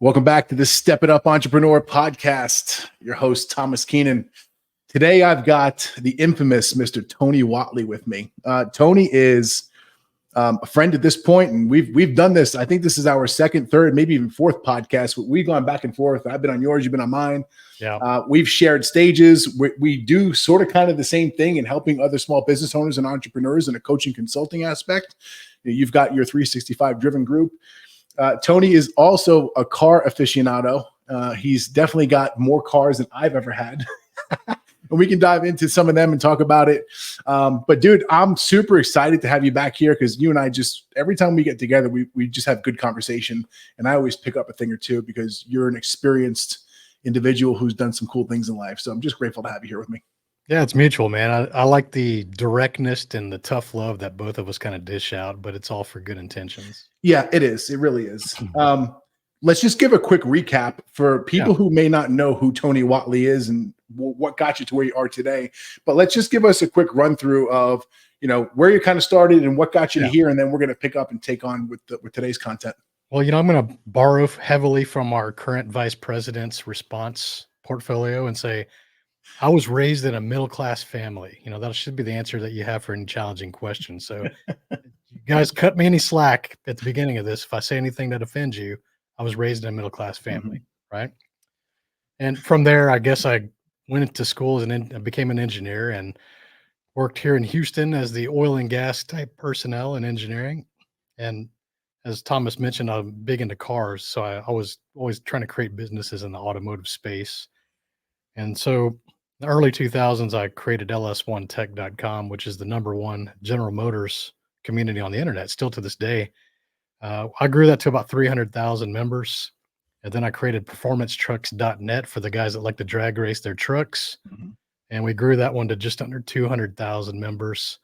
Welcome back to the Step It Up Entrepreneur podcast. Your host, Tomas Keenan. Today, I've got the infamous Mr. Tony Whatley with me. Tony is a friend at this point, and we've done this. I think this is our second, third, maybe even fourth podcast. We've gone back and forth. I've been on yours, you've been on mine. Yeah. We've shared stages. We do sort of kind of the same thing in helping other small business owners and entrepreneurs in a coaching consulting aspect. You've got your 365 driven group. Tony is also a car aficionado. He's definitely got more cars than I've ever had. And we can dive into some of them and talk about it. But dude, I'm super excited to have you back here because you and I just, every time we get together, we just have good conversation. And I always pick up a thing or two because you're an experienced individual who's done some cool things in life. So I'm just grateful to have you here with me. Yeah, it's mutual, man. I like the directness and the tough love that both of us kind of dish out, but it's all for good intentions. Yeah, it is. It really is. Let's just give a quick recap for people who may not know who Tony Whatley is and what got you to where you are today. But let's just give us a quick run through of, where you kind of started and what got you to here. And then we're going to pick up and take on with today's content. Well, I'm going to borrow heavily from our current vice president's response portfolio and say, I was raised in a middle-class family. That should be the answer that you have for any challenging question. So you guys cut me any slack at the beginning of this. If I say anything that offends you, I was raised in a middle-class family, right? And from there, I guess I went into school and became an engineer and worked here in Houston as the oil and gas type personnel in engineering. And as Thomas mentioned, I'm big into cars. So I was always trying to create businesses in the automotive space. And so in the early 2000s, I created ls1tech.com, which is the #1 General Motors community on the internet, still to this day. I grew that to about 300,000 members. And then I created performancetrucks.net for the guys that like to drag race their trucks. And we grew that one to just under 200,000 members.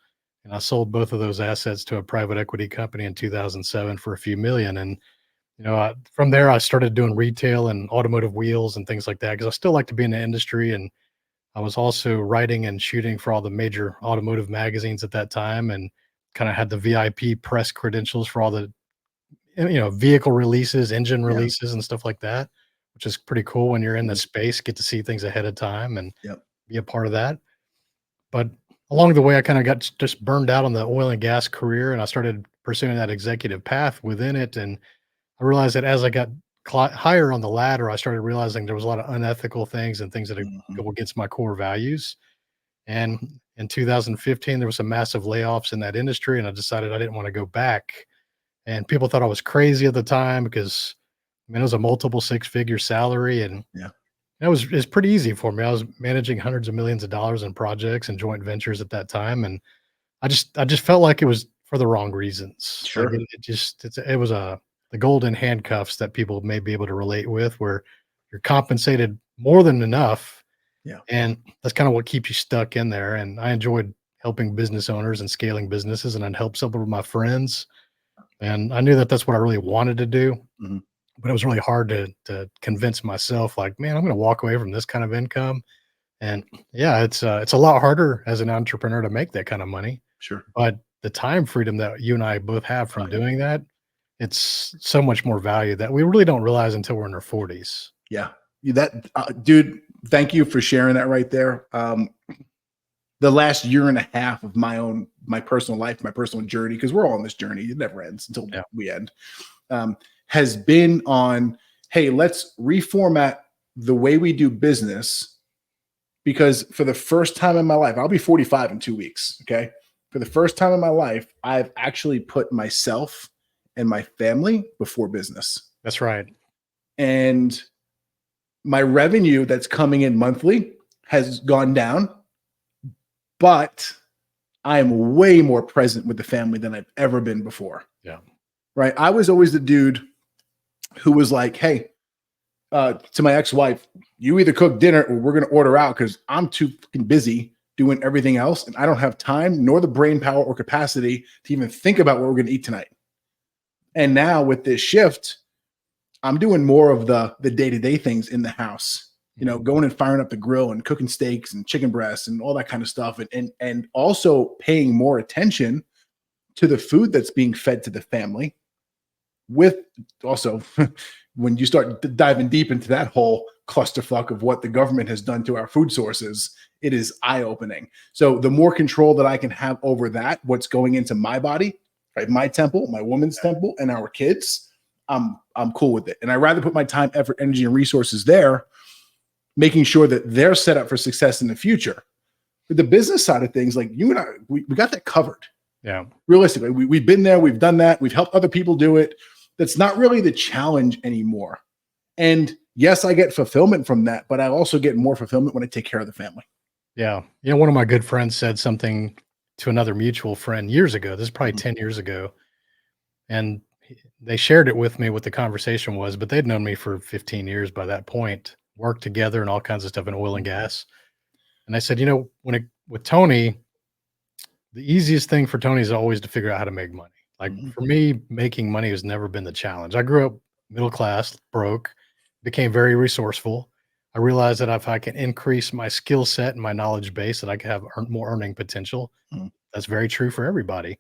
And I sold both of those assets to a private equity company in 2007 for a few million. And from there, I started doing retail and automotive wheels and things like that because I still like to be in the industry. And I was also writing and shooting for all the major automotive magazines at that time and kind of had the VIP press credentials for all the, vehicle releases, engine releases and stuff like that, which is pretty cool when you're in the space, get to see things ahead of time and be a part of that. But along the way, I kind of got just burned out on the oil and gas career and I started pursuing that executive path within it. And I realized that as I got higher on the ladder, I started realizing there was a lot of unethical things and things that go against my core values. And in 2015, there was some massive layoffs in that industry, and I decided I didn't want to go back. And people thought I was crazy at the time because it was a multiple six-figure salary, and it was pretty easy for me. I was managing hundreds of millions of dollars in projects and joint ventures at that time, and I just felt like it was for the wrong reasons. Sure, like it was the golden handcuffs that people may be able to relate with, where you're compensated more than enough. Yeah. And that's kind of what keeps you stuck in there. And I enjoyed helping business owners and scaling businesses, and I'd help some of my friends. And I knew that that's what I really wanted to do, but it was really hard to convince myself like, man, I'm going to walk away from this kind of income. And it's a lot harder as an entrepreneur to make that kind of money. Sure. But the time freedom that you and I both have from doing that, it's so much more value that we really don't realize until we're in our 40s. Yeah. Dude, thank you for sharing that right there. The last year and a half of my personal life, my personal journey, because we're all on this journey, it never ends until we end, has been on, hey, let's reformat the way we do business. Because for the first time in my life, I'll be 45 in 2 weeks. Okay. For the first time in my life, I've actually put myself and my family before business. That's right. And my revenue that's coming in monthly has gone down, but I am way more present with the family than I've ever been before. Yeah. Right. I was always the dude who was like, hey, to my ex-wife, you either cook dinner or we're going to order out because I'm too fucking busy doing everything else. And I don't have time nor the brain power or capacity to even think about what we're going to eat tonight. And now with this shift, I'm doing more of the day-to-day things in the house, going and firing up the grill and cooking steaks and chicken breasts and all that kind of stuff. And also paying more attention to the food that's being fed to the family, with also when you start diving deep into that whole clusterfuck of what the government has done to our food sources, it is eye-opening. So the more control that I can have over that, what's going into my body, right, my temple, my woman's temple, and our kids, I'm cool with it. And I'd rather put my time, effort, energy, and resources there, making sure that they're set up for success in the future. But the business side of things, like you and I, we got that covered. Yeah. Realistically, we've been there, we've done that, we've helped other people do it. That's not really the challenge anymore. And yes, I get fulfillment from that, but I also get more fulfillment when I take care of the family. Yeah. You know, one of my good friends said something to another mutual friend years ago. This is probably 10 years ago. And they shared it with me what the conversation was, but they'd known me for 15 years by that point, worked together and all kinds of stuff in oil and gas. And I said, you know, with Tony, the easiest thing for Tony is always to figure out how to make money. Like for me, making money has never been the challenge. I grew up middle class, broke, became very resourceful. I realized that if I can increase my skill set and my knowledge base, that I could have more earning potential. That's very true for everybody.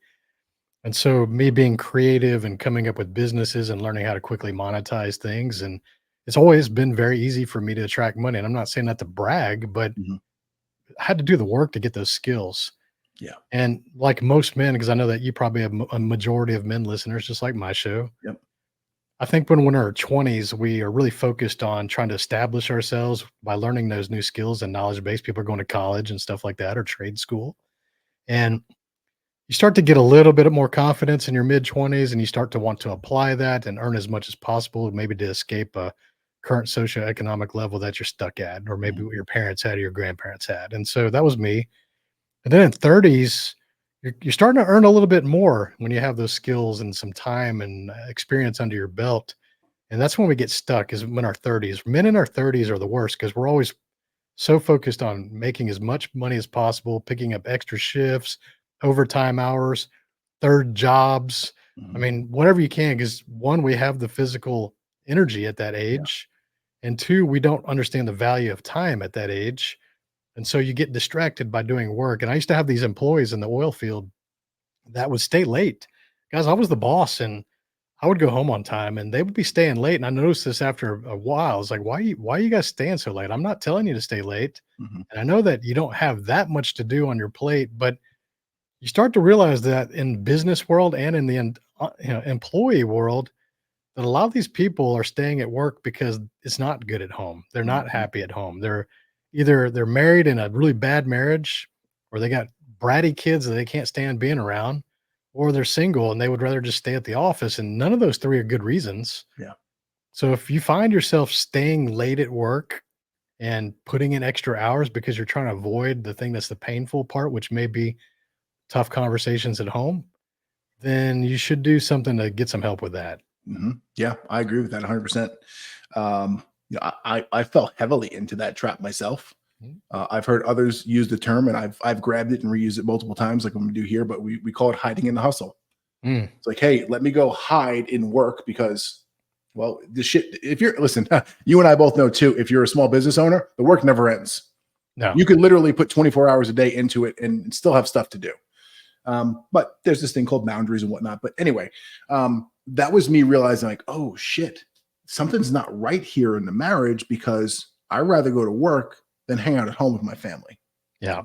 And so me being creative and coming up with businesses and learning how to quickly monetize things. And it's always been very easy for me to attract money. And I'm not saying that to brag, but I had to do the work to get those skills. Yeah. And like most men, because I know that you probably have a majority of men listeners, just like my show. Yep. I think when we're in our 20s, we are really focused on trying to establish ourselves by learning those new skills and knowledge base. People are going to college and stuff like that, or trade school. And you start to get a little bit more confidence in your mid 20s, and you start to want to apply that and earn as much as possible, maybe to escape a current socioeconomic level that you're stuck at, or maybe what your parents had or your grandparents had. And so that was me. And then in 30s, you're starting to earn a little bit more when you have those skills and some time and experience under your belt. And that's when we get stuck, is when our 30s. Men in our 30s are the worst because we're always so focused on making as much money as possible, picking up extra shifts, overtime hours, third jobs. I mean, whatever you can, because one, we have the physical energy at that age. And two, we don't understand the value of time at that age. And so you get distracted by doing work. And I used to have these employees in the oil field that would stay late. Guys, I was the boss and I would go home on time and they would be staying late. And I noticed this after a while. I was like, why are you guys staying so late? I'm not telling you to stay late. And I know that you don't have that much to do on your plate, but you start to realize that in business world and in the employee world, that a lot of these people are staying at work because it's not good at home. They're not happy at home. They're married in a really bad marriage, or they got bratty kids that they can't stand being around, or they're single and they would rather just stay at the office. And none of those three are good reasons. Yeah. So if you find yourself staying late at work and putting in extra hours because you're trying to avoid the thing that's the painful part, which may be tough conversations at home, then you should do something to get some help with that. Yeah, I agree with that 100%. I fell heavily into that trap myself. I've heard others use the term, and I've grabbed it and reused it multiple times, like I'm gonna do here. But we call it hiding in the hustle. It's like, hey, let me go hide in work because, well, the shit. If you're listen, you and I both know too. If you're a small business owner, the work never ends. No, you could literally put 24 hours a day into it and still have stuff to do. But there's this thing called boundaries and whatnot. But anyway, that was me realizing, like, oh shit, something's not right here in the marriage because I'd rather go to work than hang out at home with my family. Yeah.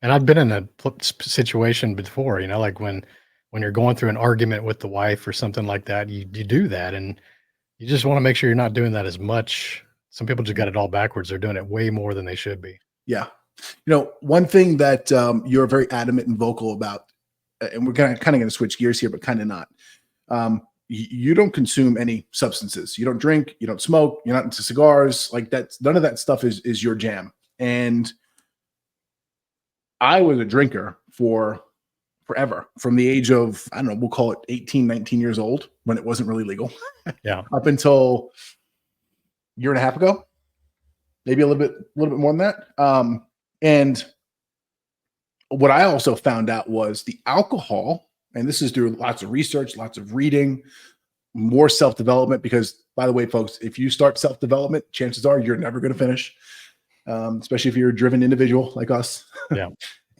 And I've been in a situation before, like when you're going through an argument with the wife or something like that, you do that. And you just want to make sure you're not doing that as much. Some people just got it all backwards. They're doing it way more than they should be. Yeah. One thing that you're very adamant and vocal about, and we're kind of going to switch gears here, but kind of not. You don't consume any substances. You don't drink, you don't smoke, you're not into cigars. Like that's none of that stuff is your jam. And I was a drinker for forever, from the age of, I don't know, we'll call it 18, 19 years old, when it wasn't really legal. Yeah. Up until a year and a half ago, maybe a little bit more than that. And what I also found out was the alcohol, and this is through lots of research, lots of reading, more self-development, because by the way, folks, if you start self-development, chances are you're never going to finish, especially if you're a driven individual like us. Yeah.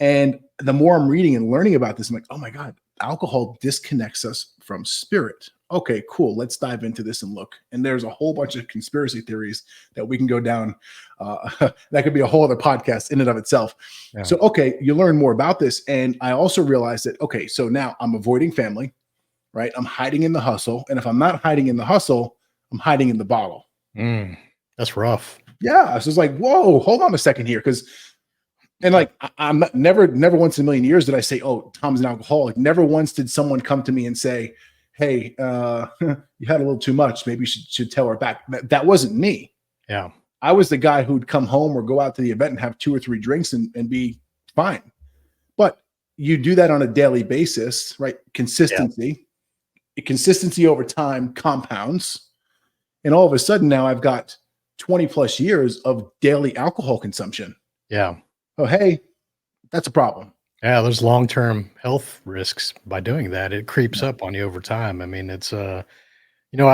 And the more I'm reading and learning about this, I'm like, oh my God, alcohol disconnects us from spirit. okay, cool. Let's dive into this and look. And there's a whole bunch of conspiracy theories that we can go down. That could be a whole other podcast in and of itself. Yeah. So, okay, you learn more about this. And I also realized that, okay, so now I'm avoiding family, right? I'm hiding in the hustle. And if I'm not hiding in the hustle, I'm hiding in the bottle. That's rough. Yeah. So it's like, whoa, hold on a second here. And like, I'm not, never once in a million years did I say, oh, Tom's an alcoholic. Never once did someone come to me and say, hey, you had a little too much. Maybe you should tell her back. That wasn't me. Yeah. I was the guy who'd come home or go out to the event and have 2 or 3 drinks and be fine. But you do that on a daily basis, right? Consistency over time compounds. And all of a sudden now I've got 20 plus years of daily alcohol consumption. Yeah. Oh, hey, that's a problem. Yeah, there's long-term health risks by doing that. It creeps up on you over time. I mean, it's I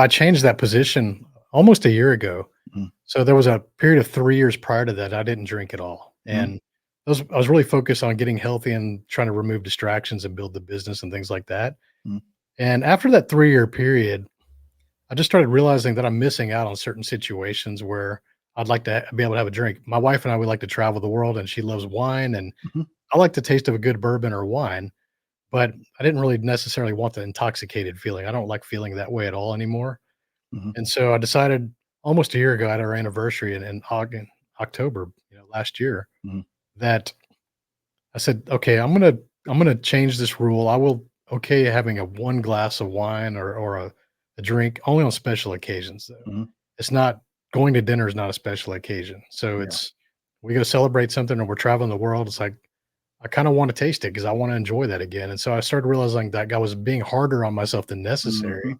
changed that position almost a year ago. Mhm. So there was a period of 3 years prior to that I didn't drink at all. And I was really focused on getting healthy and trying to remove distractions and build the business and things like that. Mhm. And after that 3-year period, I just started realizing that I'm missing out on certain situations where I'd like to be able to have a drink. My wife and I, we like to travel the world, and she loves wine, and Mhm. I like the taste of a good bourbon or wine, but I didn't really necessarily want the intoxicated feeling. I don't like feeling that way at all anymore. Mhm. And so I decided almost a year ago at our anniversary in October, last year, Mhm. that I said, okay, I'm gonna change this rule. I will okay having a 1 glass of wine or a drink only on special occasions though. Mhm. It's not going to dinner is not a special occasion. So Yeah. it's we go celebrate something or we're traveling the world. It's like I kind of want to taste it because I want to enjoy that again. And so I started realizing that I was being harder on myself than necessary Mhm.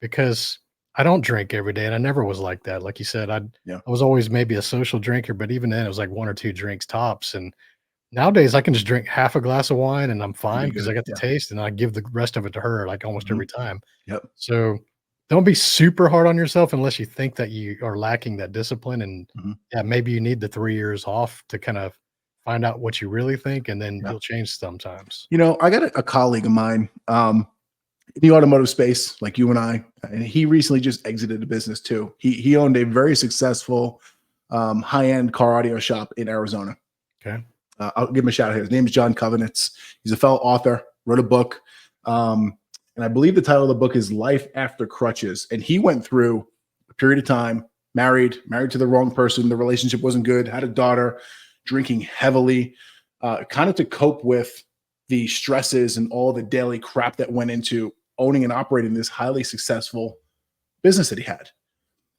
because I don't drink every day and I never was like that. Like you said, Yeah. I was always maybe a social drinker, but even then it was like 1 or 2 drinks tops. And nowadays I can just drink half a glass of wine and I'm And fine be because I good. got the Yeah. taste and I give the rest of it to her like almost Mhm. every time. Yep. So don't be super hard on yourself unless you think that you are lacking that discipline. And Mhm. yeah, maybe you need the 3 years off to kind of find out what you really think, and then Yeah. you'll change sometimes. I got a colleague of mine in the automotive space, like you and I, and he recently just exited a business too. He owned a very successful high-end car audio shop in Arizona. Okay. I'll give him a shout out here. His name is John Covenants. He's a fellow author, wrote a book. And I believe the title of the book is Life After Crutches. And he went through a period of time, married to the wrong person. The relationship wasn't good, had a daughter, drinking heavily, kind of to cope with the stresses and all the daily crap that went into owning and operating this highly successful business that he had.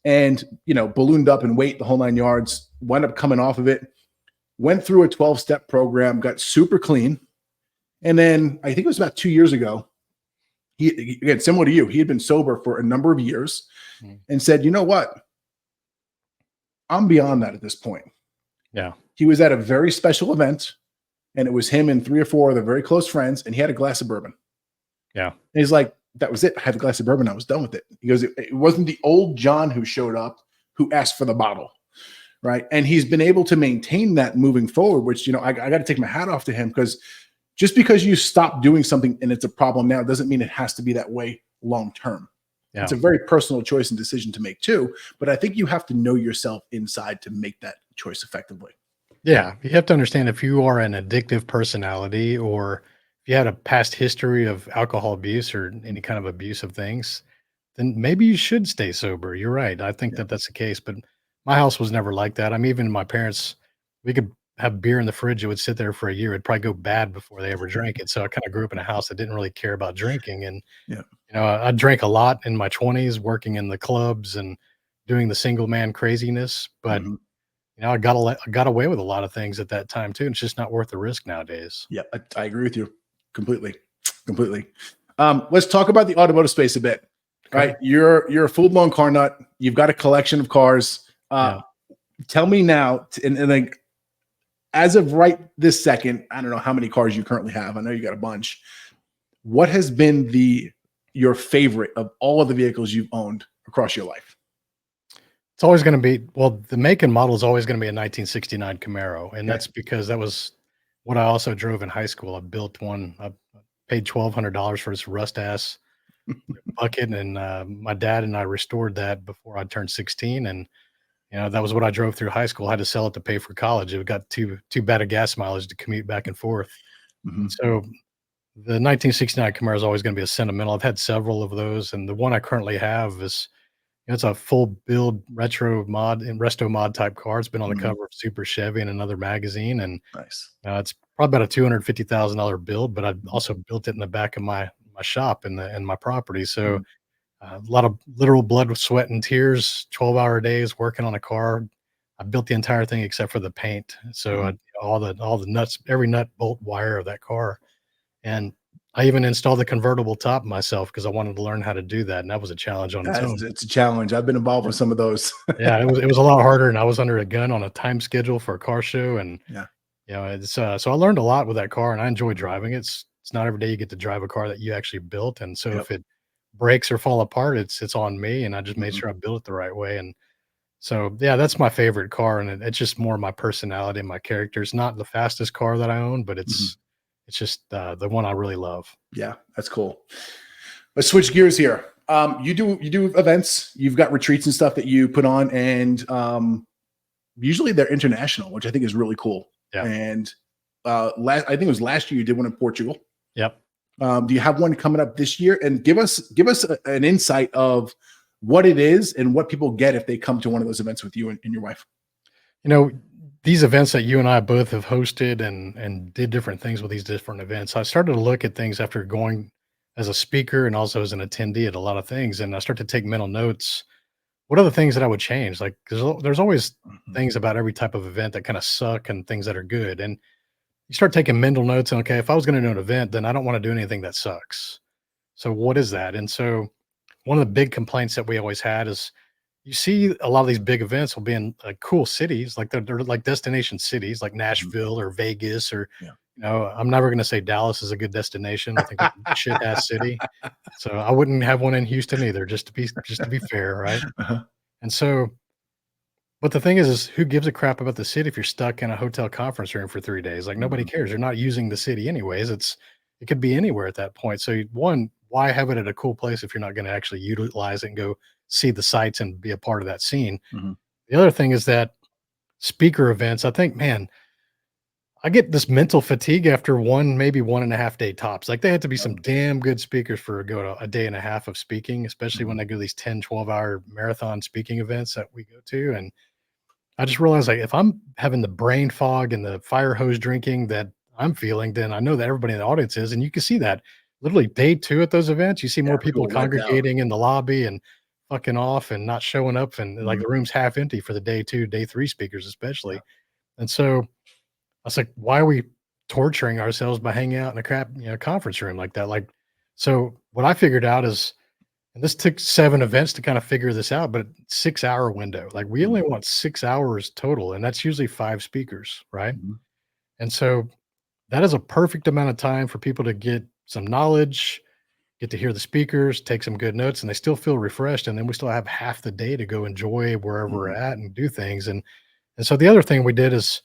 And, ballooned up in weight, the whole 9 yards, wound up coming off of it, went through a 12-step program, got super clean. And then I think it was about 2 years ago, he again, similar to you, he had been sober for a number of years Mm. and said, you know what? I'm beyond that at this point. Yeah. He was at a very special event and it was him and 3 or 4 of their very close friends. And he had a glass of bourbon. Yeah. And he's like, that was it. I had a glass of bourbon. I was done with it. He goes, it wasn't the old John who showed up, who asked for the bottle. Right. And he's been able to maintain that moving forward, which, I got to take my hat off to him, because just because you stop doing something and it's a problem now doesn't mean it has to be that way long term. Yeah. It's a very personal choice and decision to make too. But I think you have to know yourself inside to make that choice effectively. Yeah. You have to understand if you are an addictive personality or if you had a past history of alcohol abuse or any kind of abuse of things, then maybe you should stay sober. You're right. I think Yeah. that that's the case, but my house was never like that. I mean, even my parents, we could have beer in the fridge. It would sit there for a year. It'd probably go bad before they ever drank it. So I kind of grew up in a house that didn't really care about drinking. And, Yeah. I drank a lot in my 20s, working in the clubs and doing the single man craziness. But, Mhm. I got away with a lot of things at that time too. And it's just not worth the risk nowadays. Yeah. I agree with you completely. Completely. Let's talk about the automotive space a bit. Right. You're a full-blown car nut. You've got a collection of cars. Yeah. Tell me now, and like, as of right this second, I don't know how many cars you currently have. I know you got a bunch. What has been your favorite of all of the vehicles you've owned across your life? It's always going to be, well, the make and model is always going to be a 1969 Camaro. And Okay. that's because that was what I also drove in high school. I built one. I paid $1,200 for this rust ass bucket, and my dad and I restored that before I turned 16, and that was what I drove through high school. I had to sell it to pay for college. It got too bad of gas mileage to commute back and forth. And Mhm. so the 1969 Camaro is always going to be a sentimental. I've had several of those, and the one I currently have is it's a full build retro mod and resto mod type car. It's been on the Mhm. cover of Super Chevy and another magazine, and Nice. it's probably about a $250,000 build. But I Mhm. also built it in the back of my shop in my property. So Mhm. a lot of literal blood, sweat, and tears. 12-hour days working on a car. I built the entire thing except for the paint. So Mhm. all the nuts, every nut, bolt, wire of that car, and I even installed the convertible top myself because I wanted to learn how to do that, and that was a challenge on its own. It's a challenge. I've been involved Yeah. with some of those. Yeah, it was a lot harder, and I was under a gun on a time schedule for a car show, and, Yeah. it's, so I learned a lot with that car, and I enjoy driving it. It's not every day you get to drive a car that you actually built, and so Yep. if it breaks or fall apart, it's on me, and I just made Mhm. sure I built it the right way, and so, yeah, that's my favorite car, and it's just more my personality and my character. It's not the fastest car that I own, but Mhm. it's just, the one I really love. Yeah, that's cool. Let's switch gears here. You do events. You've got retreats and stuff that you put on, and usually they're international, which I think is really cool. Yeah. And I think it was last year you did one in Portugal. Yep. Do you have one coming up this year? And give us an insight of what it is and what people get if they come to one of those events with you and your wife. You know, these events that you and I both have hosted and did different things with these different events, I started to look at things after going as a speaker and also as an attendee at a lot of things, and I start to take mental notes. What are the things that I would change? Like, there's always Mhm. things about every type of event that kind of suck and things that are good. And you start taking mental notes. And okay, if I was going to do an event, then I don't want to do anything that sucks. So what is that? And so one of the big complaints that we always had is you see a lot of these big events will be in like cool cities, like they're like destination cities like Mhm. Nashville or Vegas or, Yeah. I'm never going to say Dallas is a good destination. I think that's a shit ass city. So I wouldn't have one in Houston either, just to be fair, right? Uh-huh. And so, but the thing is who gives a crap about the city if you're stuck in a hotel conference room for 3 days? Like nobody Mhm. cares. You're not using the city anyways. It could be anywhere at that point. So one, why have it at a cool place if you're not going to actually utilize it and go see the sights and be a part of that scene? Mhm. The other thing is that speaker events, I think, man, I get this mental fatigue after one, maybe 1.5 day tops. Like they have to be some Yep. damn good speakers for go to a day and a half of speaking, especially when Mhm. they go to these 10, 12-hour marathon speaking events that we go to. And I just realized like if I'm having the brain fog and the fire hose drinking that I'm feeling, then I know that everybody in the audience is. And you can see that literally day two at those events, you see Yeah, more people people are wiped out. congregating in the lobby and fucking off and not showing up. And like Mhm. the room's half empty for the day two, day three speakers, Yeah. especially. And so I was like, why are we torturing ourselves by hanging out in a crap, conference room like that? Like, so what I figured out is, and this took 7 events to kind of figure this out, but 6-hour window. Like we only Mhm. want 6 hours total, and that's usually 5 speakers, right? Mhm. And so that is a perfect amount of time for people to get some knowledge, get to hear the speakers, take some good notes, and they still feel refreshed. And then we still have half the day to go enjoy wherever we're Mhm. at and do things. And so the other thing we did is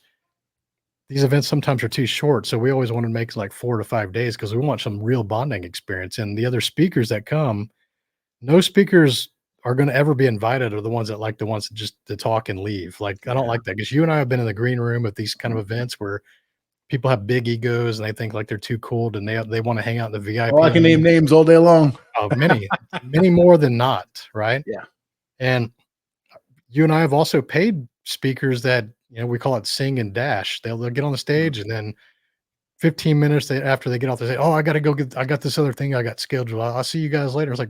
these events sometimes are too short. So we always want to make like 4 to 5 days because we want some real bonding experience. And the other speakers that come, no speakers are gonna ever be invited are the ones that like the ones that just to talk and leave. Like, I don't Yeah. like that because you and I have been in the green room at these kind of Mhm. events where people have big egos and they think like they're too cool and they wanna hang out in the Oh, I VIP can name lounge. names all day long. Many more than not, right? Yeah. And you and I have also paid speakers that, we call it sing and dash. They'll get on the Mhm. stage and then 15 minutes after they get off, they say, "Oh, I got this other thing I got scheduled. I'll see you guys later." It's like,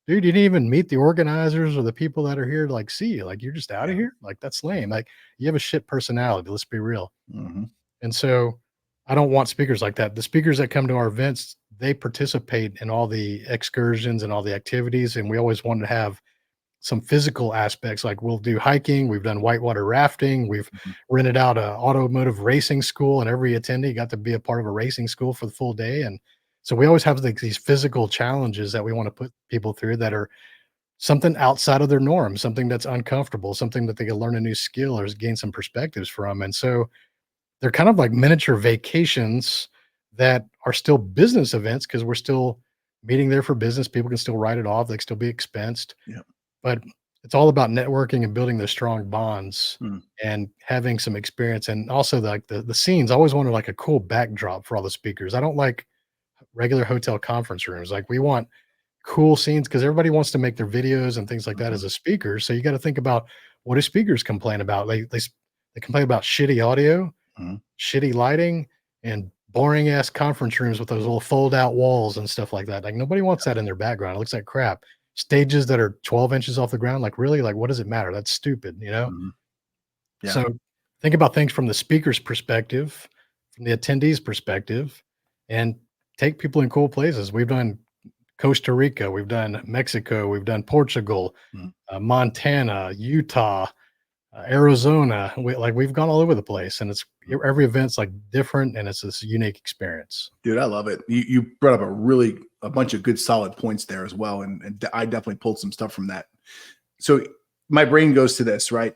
dude, you didn't even meet the organizers or the people that are here to like see you. Like, you're just out of Yeah. here. Like, that's lame. Like, you have a shit personality. Let's be real. Mhm. And so I don't want speakers like that. The speakers that come to our events, they participate in all the excursions and all the activities. And we always want to have some physical aspects, like we'll do hiking, we've done whitewater rafting, we've Mhm. rented out a automotive racing school, and every attendee got to be a part of a racing school for the full day. And so we always have like these physical challenges that we want to put people through that are something outside of their norm, something that's uncomfortable, something that they can learn a new skill or gain some perspectives from. And so they're kind of like miniature vacations that are still business events because we're still meeting there for business. People can still write it off. They can still be expensed. Yeah. But it's all about networking and building those strong bonds Mm. and having some experience. And also like the scenes, I always wanted like a cool backdrop for all the speakers. I don't like regular hotel conference rooms. Like we want cool scenes because everybody wants to make their videos and things like that as a speaker. So you got to think about, what do speakers complain about? They complain about shitty audio, Mhm. shitty lighting, and boring ass conference rooms with those little fold out walls and stuff like that. Like nobody wants that in their background. It looks like crap. Stages that are 12 inches off the ground, like really, like what does it matter? That's stupid, you know? Mhm. Yeah. So think about things from the speaker's perspective, from the attendee's perspective, and take people in cool places. We've done Costa Rica, we've done Mexico, we've done Portugal, Mhm. Montana, Utah, Arizona. We've gone all over the place, and it's every event's like different, and it's this unique experience. Dude, I love it. You brought up a bunch of good solid points there as well, and I definitely pulled some stuff from that. So my brain goes to this, right?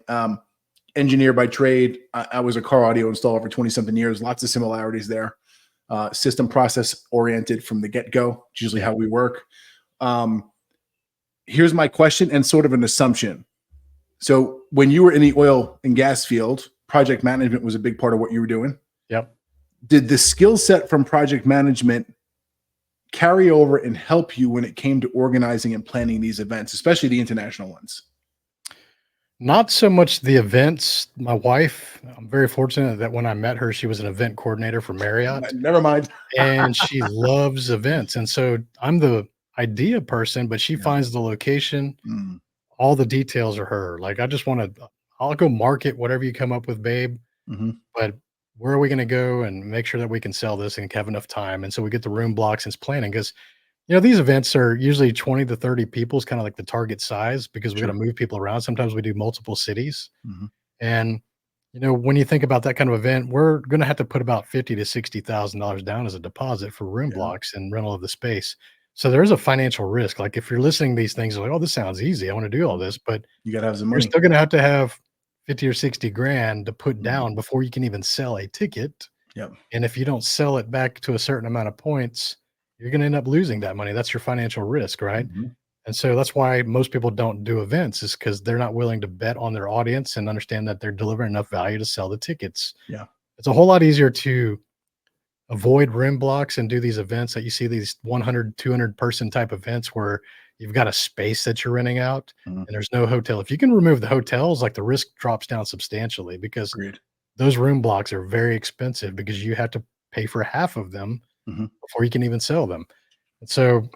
Engineer by trade. I was a car audio installer for 20 something years. Lots of similarities there. System process oriented from the get go. It's usually how we work. Here's my question and sort of an assumption. So when you were in the oil and gas field, project management was a big part of what you were doing. Yep. Did the skill set from project management carry over and help you when it came to organizing and planning these events, especially the international ones? Not so much the events. My wife, I'm very fortunate that when I met her, she was an event coordinator for Marriott, Never mind. and she loves events. And so I'm the idea person, but she Yeah. finds the location. Mm. All the details are her. Like, I just want to, I'll go market whatever you come up with, babe. Mm-hmm. But where are we going to go and make sure that we can sell this and have enough time? And so we get the room blocks and it's planning because, these events are usually 20 to 30 people is kind of like the target size because we got to Sure. move people around. Sometimes we do multiple cities. Mm-hmm. And, when you think about that kind of event, we're going to have to put about $50,000 to $60,000 down as a deposit for room Yeah. blocks and rental of the space. So there is a financial risk. Like if you're listening to these things, you're like, oh, this sounds easy. I want to do all this, but You got to have some you're money. still going to have 50 or 60 grand to put Mhm. down before you can even sell a ticket. Yep. And if you don't sell it back to a certain amount of points, you're going to end up losing that money. That's your financial risk, right? Mhm. And so that's why most people don't do events, is because they're not willing to bet on their audience and understand that they're delivering enough value to sell the tickets. Yeah. It's a whole lot easier to avoid room blocks and do these events that you see, these 100, 200 person type events where you've got a space that you're renting out Mhm. and there's no hotel. If you can remove the hotels, like the risk drops down substantially because Agreed. those room blocks are very expensive because you have to pay for half of them Mhm. before you can even sell them. And so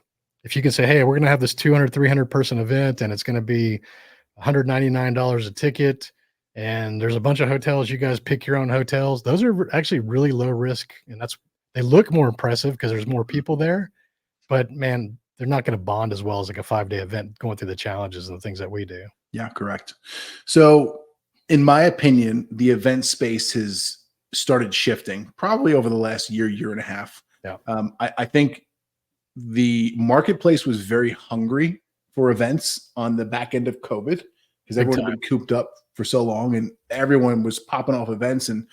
if you can say, hey, we're going to have this 200, 300 person event and it's going to be $199 a ticket, and there's a bunch of hotels, you guys pick your own hotels. Those are actually really low risk, and they look more impressive because there's more people there, but man, they're not going to bond as well as like a 5-day event going through the challenges and the things that we do. Yeah, correct. So, in my opinion, the event space has started shifting probably over the last year and a half. Yeah. I think the marketplace was very hungry for events on the back end of COVID because Big everyone had been cooped up for so long and everyone was popping off events. And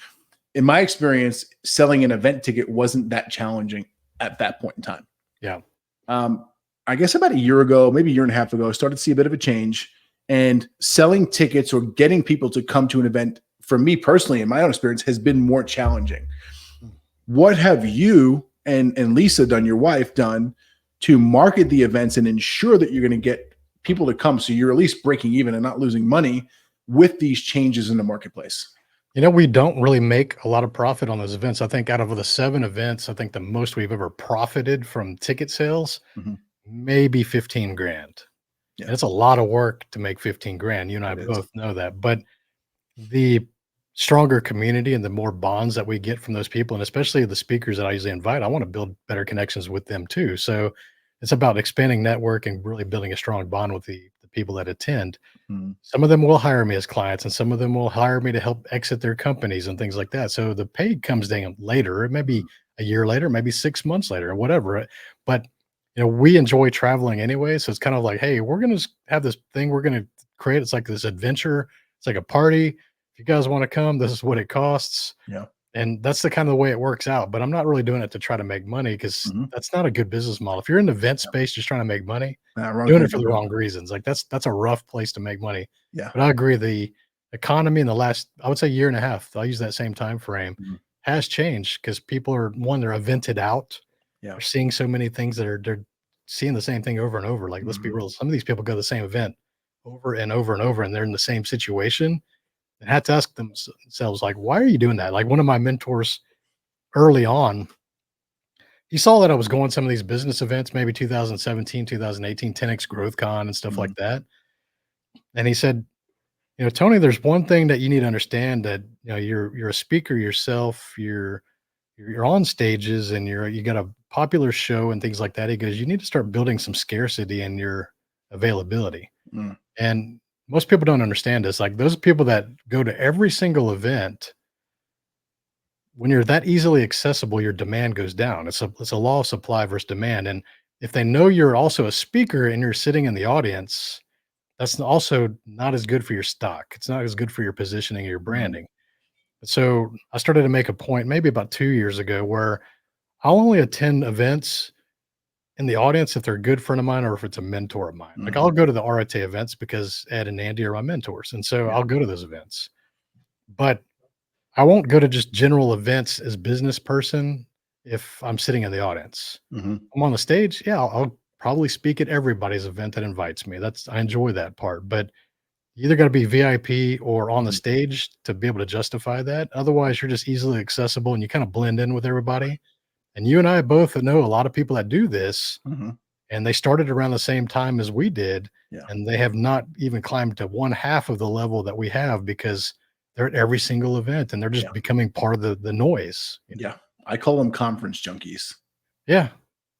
in my experience, selling an event ticket wasn't that challenging at that point in time. Yeah. I guess about a year ago, maybe a year and a half ago, I started to see a bit of a change, and selling tickets or getting people to come to an event, for me personally, in my own experience, has been more challenging. What have you and Lisa done, your wife, done to market the events and ensure that you're going to get people to come so you're at least breaking even and not losing money with these changes in the marketplace? We don't really make a lot of profit on those events. I think out of the 7 events, I think the most we've ever profited from ticket sales, maybe 15 grand. Yeah. And it's a lot of work to make 15 grand. You and I It is. both know that, but the stronger community and the more bonds that we get from those people, and especially the speakers that I usually invite, I want to build better connections with them too. So it's about expanding network and really building a strong bond with the people that attend. Mhm. Some of them will hire me as clients and some of them will hire me to help exit their companies and things like that. So the pay comes down later. It may be a year later, maybe 6 months later or whatever. But we enjoy traveling anyway. So it's kind of like, hey, we're going to have this thing we're going to create. It's like this adventure. It's like a party. If you guys want to come, this is what it costs. Yeah. And that's the kind of the way it works out. But I'm not really doing it to try to make money because Mhm. that's not a good business model. If you're in the event Yeah. space just trying to make money, Wrong doing thing it for to the do. wrong reasons. Like that's a rough place to make money. Yeah. But I agree, the economy in the last, I would say, year and a half, I'll use that same time frame, Mhm. has changed because people are they're evented out. Yeah. They're seeing so many things that they're seeing the same thing over and over. Like, let's be Mhm. real, some of these people go to the same event over and over and over, and they're in the same situation and had to ask themselves, like, why are you doing that? Like one of my mentors early on, he saw that I was going to some of these business events, maybe 2017, 2018, 10X Growth Con and stuff Mhm. like that. And he said, Tony, there's one thing that you need to understand, that you're a speaker yourself, you're on stages and you got a popular show and things like that. He goes, you need to start building some scarcity in your availability. Mm. And most people don't understand this. Like those people that go to every single event, when you're that easily accessible, your demand goes down. It's a law of supply versus demand. And if they know you're also a speaker and you're sitting in the audience, that's also not as good for your stock. It's not as good for your positioning or your Mhm. branding. So I started to make a point maybe about 2 years ago where I'll only attend events in the audience if they're a good friend of mine or if it's a mentor of mine. Like Mhm. I'll go to the RIT events because Ed and Andy are my mentors. And so Yeah. I'll go to those events. But I won't go to just general events as business person if I'm sitting in the audience. Mhm. I'm on the stage, yeah, I'll probably speak at everybody's event that invites me. I enjoy that part. But you either got to be VIP or on the Mhm. stage to be able to justify that. Otherwise, you're just easily accessible and you kind of blend in with everybody. And you and I both know a lot of people that do this, Mhm. and they started around the same time as we did, Yeah. and they have not even climbed to one half of the level that we have because they're at every single event and they're just Yeah. becoming part of the noise. Yeah. I call them conference junkies. Yeah.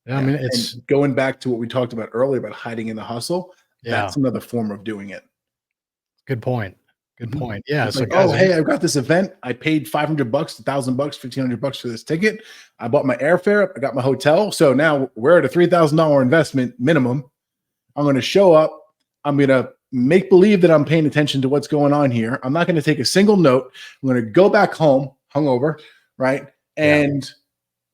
Yeah. I Yeah. mean, And it's going back to what we talked about earlier about hiding in the hustle, yeah, that's another form of doing it. good point. Good Mhm. point. Yeah. It's So like, guys, "Oh, hey, I've got this event. I paid $500, $1,000, $1,500 for this ticket. I bought my airfare. I got my hotel. So now we're at a $3,000 investment minimum. I'm going to show up. I'm going to make believe that I'm paying attention to what's going on here. I'm not going to take a single note. I'm going to go back home hungover, right? yeah, And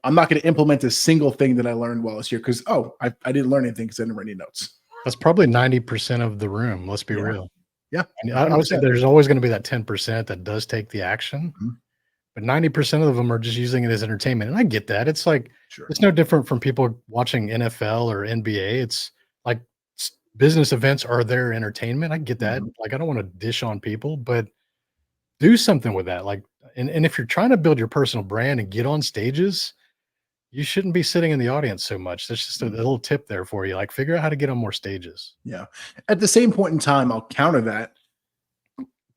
I'm not going to implement a single thing that I learned while I was here because, I didn't learn anything because I didn't write any notes." that's probably 90% of the room. Let's be Yeah. real. Yeah. And I would say 100%. there's always going to be that 10% that does take the action, Mhm. but 90% of them are just using it as entertainment. And I get that. It's like, Sure. it's no different from people watching NFL or NBA. It's like business events are their entertainment. I get that. Mhm. Like, I don't want to dish on people, but do something with that. Like, and if you're trying to build your personal brand and get on stages, you shouldn't be sitting in the audience so much. That's just a Mhm. little tip there for you. Like, figure out how to get on more stages. Yeah. At the same point in time, I'll counter that.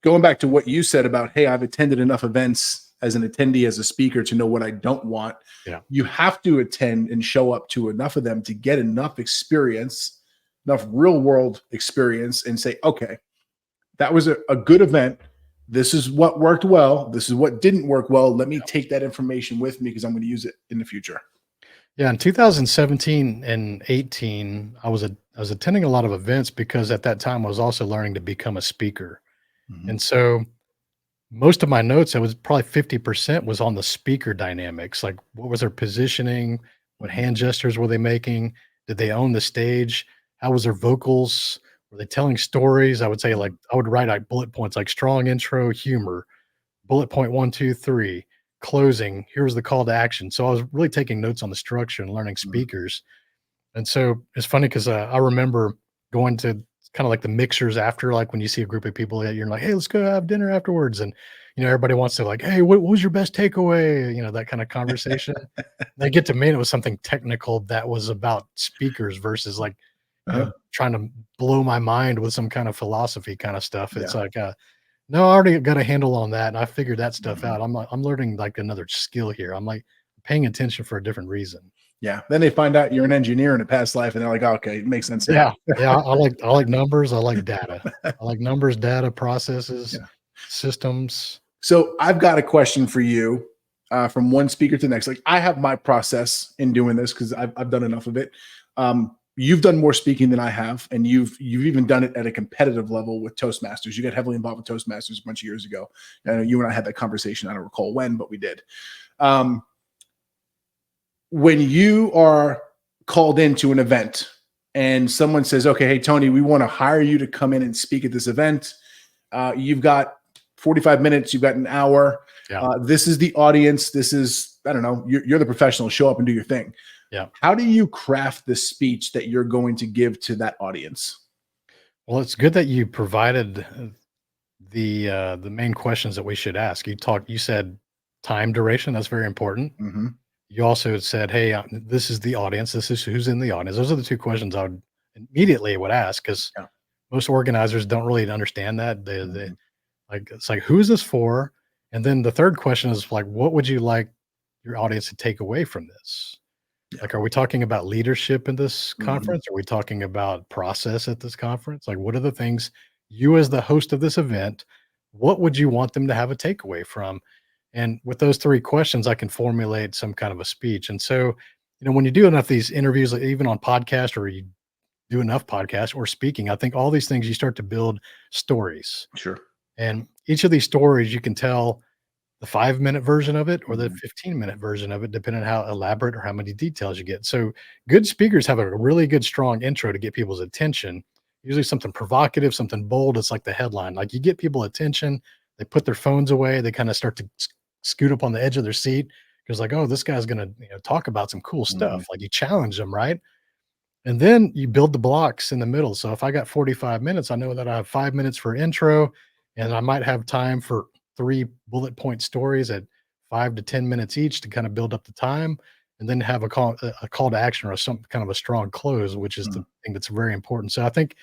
Going back to what you said about, hey, I've attended enough events as an attendee, as a speaker to know what I don't want. Yeah. You have to attend and show up to enough of them to get enough experience, enough real world experience, and say, okay, that was a good event. This is what worked well. This is what didn't work well. Let me take that information with me because I'm going to use it in the future. Yeah, in 2017 and 18, I was attending a lot of events because at that time I was also learning to become a speaker. Mhm. And so most of my notes, I was probably 50% was on the speaker dynamics. Like what was their positioning? What Mhm. hand gestures were they making? Did they own the stage? How was their vocals? Were they telling stories? I would say like Mhm. I would write like bullet points like strong intro, humor, bullet point one, two, three, closing. Here's the call to action. So I was really taking notes on the structure and learning Mhm. speakers. And so it's funny because I remember going to kind of like the mixers after, like when you see a group of people that you're like, hey, let's go have dinner afterwards. And, everybody wants to like, hey, what was your best takeaway? That kind of conversation. They get to me and it was something technical that was about speakers versus like, Uh-huh. trying to blow my mind with some kind of philosophy kind of stuff. It's Yeah. like, no, I already got a handle on that, and I figured that stuff Mhm. out. I'm learning like another skill here. I'm like paying attention for a different reason. Yeah. Then they find out you're an engineer in a past life, and they're like, okay, it makes sense now. Yeah, yeah. I like numbers. I like data. I like numbers, data, processes, Yeah. systems. So I've got a question for you from one speaker to the next. Like I have my process in doing this because I've done enough of it. you've done more speaking than I have, and you've even done it at a competitive level with Toastmasters. You got heavily involved with Toastmasters a bunch of years ago. I know you and I had that conversation. I don't recall when, but we did. When you are called into an event and someone says, okay, hey, Tony, we want to hire you to come in and speak at this event. You've got 45 minutes, you've got an hour. Yeah. This is the audience. This is, I don't know, you're the professional, show up and do your thing. Yeah. How do you craft the speech that you're going to give to that audience? Well, it's good that you provided the main questions that we should ask. You said time duration. That's very important. Mm-hmm. You also said, hey, this is the audience. This is who's in the audience. Those are the two questions I would immediately ask, because most organizers don't really understand that. They like, it's like, who is this for? And then the third question is like, what would you like your audience to take away from this? Yeah. Like, are we talking about leadership in this conference? Are we talking about process at this conference? Like, what are the things you, as the host of this event, what would you want them to have a takeaway from? And with those three questions, I can formulate some kind of a speech. And so, when you do enough of these interviews, like even on podcast, or you do enough podcasts or speaking, I think all these things, you start to build stories. Sure. And each of these stories, you can tell the 5-minute version of it or the 15-minute version of it, depending on how elaborate or how many details you get. So good speakers have a really good, strong intro to get people's attention. Usually something provocative, something bold. It's like the headline. Like, you get people attention, they put their phones away, they kind of start to scoot up on the edge of their seat, because like, oh, this guy's going to talk about some cool stuff. Like, you challenge them, right? And then you build the blocks in the middle. So if I got 45 minutes, I know that I have 5 minutes for intro, and I might have time for 3 bullet point stories at 5 to 10 minutes each to kind of build up the time, and then have a call to action, or some kind of a strong close, which is the thing that's very important. So I think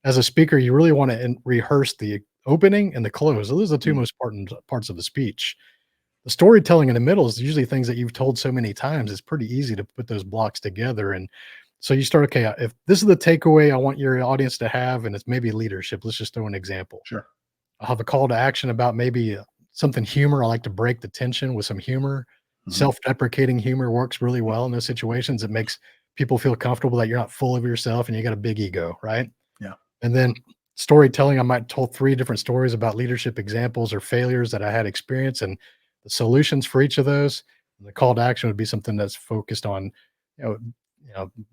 as a speaker, you really want to rehearse the opening and the close. Those are the two most important parts of the speech. The storytelling in the middle is usually things that you've told so many times. It's pretty easy to put those blocks together. And so you start, okay, if this is the takeaway I want your audience to have, and it's maybe leadership, let's just throw an example. Sure. I'll have a call to action about maybe something humor. I like to break the tension with some humor. Self-deprecating humor works really well in those situations. It makes people feel comfortable that you're not full of yourself and you got a big ego, right? Yeah. And then storytelling, I might tell 3 different stories about leadership examples or failures that I had experience, and the solutions for each of those. And the call to action would be something that's focused on,